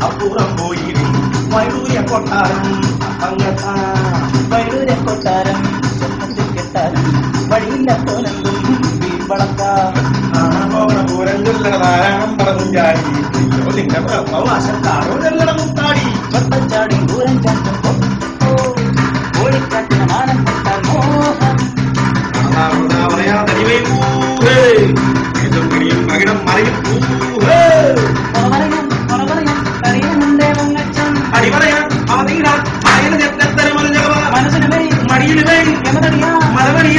അപ്പുറം പോയി വൈഡൂര്യ കൊട്ടാരം വൈഡൂര്യ കൊട്ടാരം കെട്ടാരം വഴിയില്ല തോലെന്തും വീമ്പളക്കാം ധാരാളം പറഞ്ഞു ചാടി നിന്റെ പ്രഭവാശത്താറോ ചെല്ലണം മുത്താടി ചാടി ദൂരം ചാട്ടും ഓടിക്കാറ്റിന് മാനം കൊട്ടാൻ മോഹം പറയാതടിവേ മകിടം മറിയും ഭഗവതി